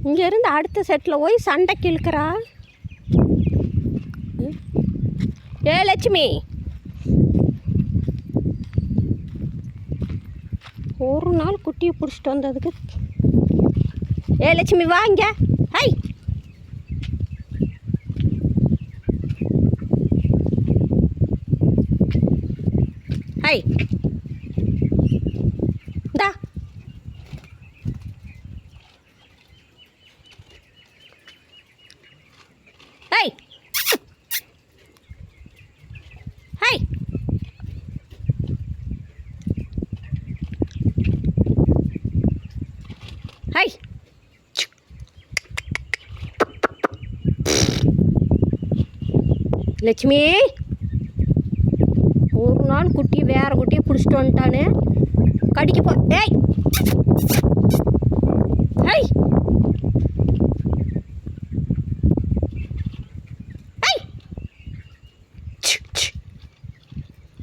இங்கேருந்து அடுத்த செட்டில் போய் சண்டைக்கு இழுக்கிறா. ஏ லட்சுமி, ஒரு நாள் குட்டியை பிடிச்சிட்டு வந்ததுக்கு. ஏ லட்சுமி வாங்க. ஹை, ஹை, இந்தா. Hi, hi, hi. லட்சுமி, ஒரு நாள் குட்டி வேற குட்டியை பிடிச்சிட்டு வந்துட்டானே, கடிக்க போ. ஏய், ஹை, ஹை,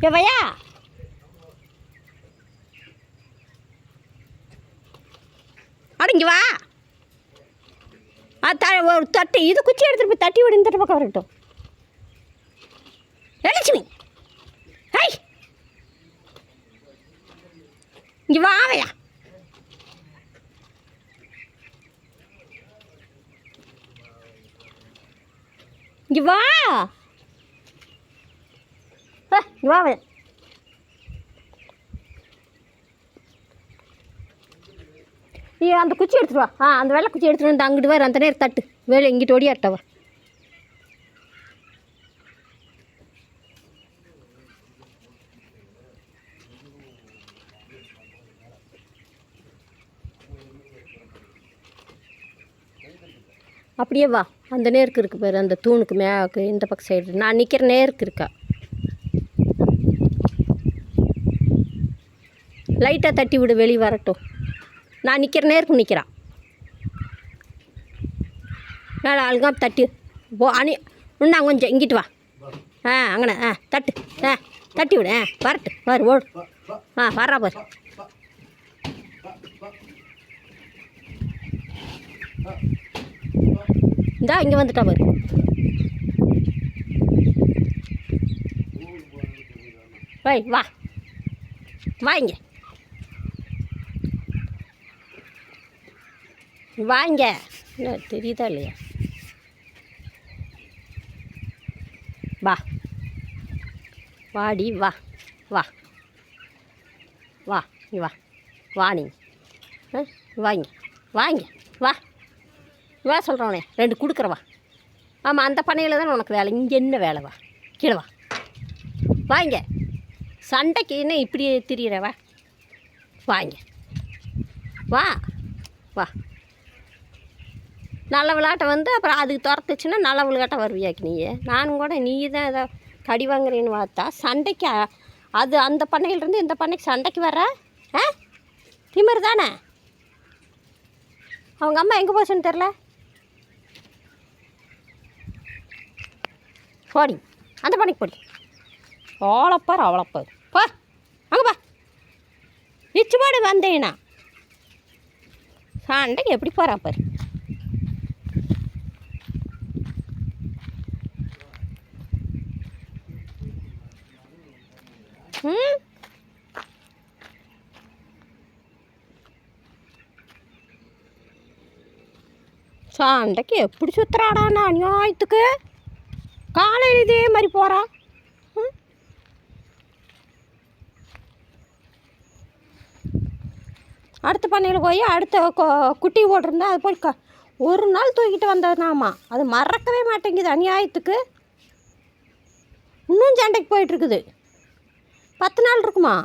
எவையா அடங்கி வா. ஒரு தட்டு இது குச்சி எடுத்துட்டு போய் தட்டி விடு. இந்த பக்கம் வரட்டும். லட்சுமி, ஹை, இங்கே வாவையா. இங்கே வா. இங்கே வாவையா. நீ அந்த குச்சி எடுத்துட்டு வா. அந்த வெள்ளை குச்சி எடுத்துட்டு வந்து அங்கிட்டு வர. அந்த நேரம் தட்டு வேலை இங்கிட்டு ஓடியாட்டவா. அப்படியே வா. அந்த நேருக்கு இருக்குது பாரு, அந்த தூணுக்கு மேக்கு இந்த பக்கம் சைடு நான் நிற்கிற நேருக்கு இருக்கா. லைட்டாக தட்டி விடு, வெளியே வரட்டும். நான் நிற்கிற நேருக்கு நிற்கிறான். மேலே ஆளுங்க தட்டி போ. இன்னும் கொஞ்சம் இங்கிட்டு வா. அங்கண்ணே தட்டு. தட்டி விடு. வரட்டு பாரு, ஓடு. வரா பாரு. இந்தா இங்கே வந்துட்டா பாரு. வை வா. வாங்க வாங்க. என்ன தெரியுதா இல்லையா? வா வாடி வா. வா வா. நீ வா. வா நீ வாங்க. வாங்க வா. வா சொல்கிறவனே, 2 கொடுக்குறவா. ஆமாம், அந்த பண்ணையில் தானே உனக்கு வேலை. இங்கே என்ன வேலை? வா கீழே வா. வாங்க. சண்டைக்கு என்ன இப்படி திரியிறவா? வாங்க வா. வா. நல்ல விளையாட்டை வந்து அப்புறம் அதுக்கு துரத்துச்சுன்னா நல்ல விளையாட்டை வருவியாக்கு நீ. நானும் கூட நீ தான் ஏதோ கடி வாங்குறேன்னு பார்த்தா சண்டைக்கு அது அந்த பண்ணையிலேருந்து இந்த பண்ணைக்கு சண்டைக்கு வர திமிர் தானே. அவங்க அம்மா எங்கே போச்சுன்னு தெரில. போடி அந்த பண்ணைக்கு போடி. அவ்வளோப்பார் அவ்வளோப்பார். போ அங்கே பா. இச்சுபாடு வந்தேனா சண்டைக்கு எப்படி போகிறா பாரு. சண்டைக்கு எப்படி சுற்றுறாடாண்ணா அநியாயத்துக்கு. காலையில் இதே மாதிரி போகிறா. அடுத்த பண்ணையில் போய் அடுத்த குட்டி ஓட்டிருந்தா அது போய் ஒரு நாள் தூக்கிட்டு வந்ததுனாமா. அது மறக்கவே மாட்டேங்குது அநியாயத்துக்கு. இன்னும் சண்டைக்கு போயிட்டுருக்குது. 10 நாள் இருக்குமா?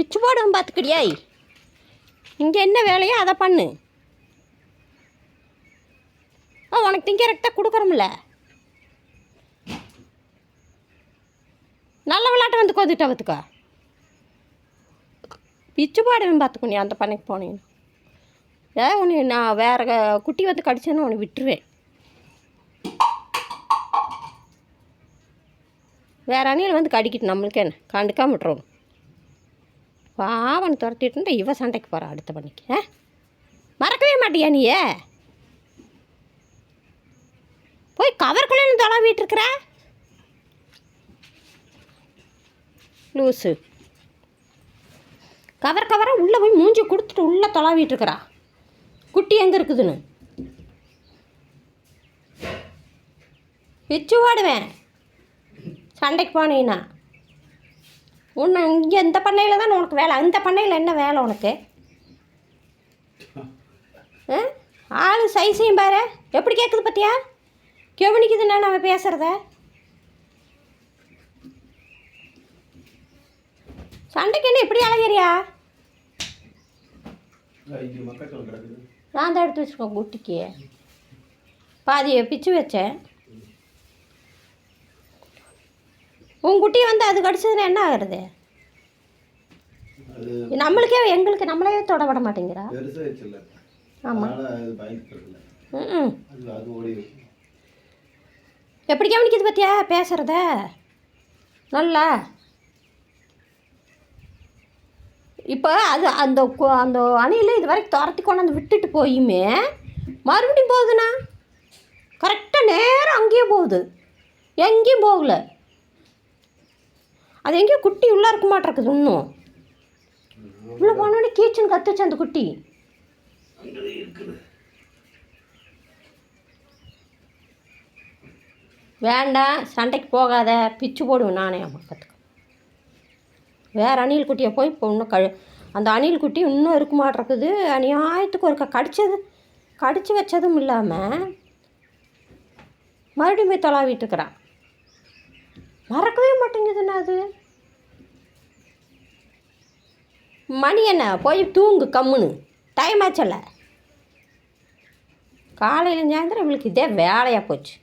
இச்சு போடும் பார்த்துக்கிடியாய். இங்கே என்ன வேலையோ அதை பண்ணு. உனக்கு திங்கிறக்கிட்ட கொடுக்குறோம்ல. நல்ல விளையாட்டு வந்து கொதிட்டு அவத்துக்கா. பிச்சு பாடுவேன் பார்த்துக்கோ. நீ அந்த பண்ணைக்கு போனீங்க உன்னை நான் வேறு குட்டி வந்து கடிச்சேன்னு உன்னை விட்டுருவேன். வேறு அணியில் வந்து கடிக்கிட்டு நம்மளுக்கு என்ன கண்டுக்காம விட்டுருவோம். பாவன் துரத்திட்டு இவ சண்டைக்கு போகிறா அடுத்த பண்ணிக்கு. மறக்கவே மாட்டியா நீ? போய் கவருக்குள்ளே தொலைவிட்டு இருக்கிற லூஸு. கவராக உள்ளே போய் மூஞ்சி கொடுத்துட்டு உள்ளே தொலைவிட்டு இருக்கிறா. குட்டி எங்கே இருக்குதுன்னு பிச்சு ஓடுவேன் சண்டைக்கு போனீங்கன்னா. உன்னை இங்கே இந்த பண்ணையில் தான் உனக்கு வேலை. இந்த பண்ணையில் என்ன வேலை உனக்கு? ஆள் சைஸையும் பாரு எப்படி கேட்குது பார்த்தியா? கெவனிக்குதுண்ணா நம்ம பேசுகிறத. சண்டைக்கு என்ன எப்படி அழகிறியா? நான் தான் எடுத்து வச்சுருக்கோன் குட்டிக்கு. பாதியை பிச்சு வச்சேன். உன் குட்டியை வந்து அது கடிச்சதுன்னா என்ன ஆகுறது? நம்மளுக்கே எங்களுக்கு நம்மளே தொட விட மாட்டேங்கிறா. ஆமாம். எப்படி கவனிக்குது பார்த்தியா பேசுகிறத? நல்லா இப்போ அது அந்த அந்த அணியில் இது வரைக்கும் துரத்தி கொண்டாந்து விட்டுட்டு போயுமே மறுபடியும் போகுதுண்ணா. கரெக்டாக நேரம் அங்கேயும் போகுது, எங்கேயும் போகல. அது எங்கேயும் குட்டி உள்ளே இருக்க மாட்டேருக்குது. இன்னும் உள்ளே போனோடனே கீச்சுன்னு கத்துச்சு அந்த குட்டி. வேண்டாம் சண்டைக்கு போகாத, பிச்சு போடுவேன் நானே. அம்மா கற்றுக்க வேறு அணில் குட்டியை போய் இப்போ இன்னும் அந்த அணில் குட்டி இன்னும் இருக்க மாட்டேருக்குது. அநியாயத்துக்கு ஒருக்கா கடிச்சு வச்சதும் இல்லாமல் மறுபடியும் போய் தொலாவிட்டு இருக்கிறான். மறக்கவே மாட்டேங்குதுண்ணா அது. மணி என்ன போய் தூங்கு கம்முன்னு, டைம் ஆச்சல்ல. காலையில் சாயந்தரம் இவளுக்கு இதே வேலையாக போச்சு.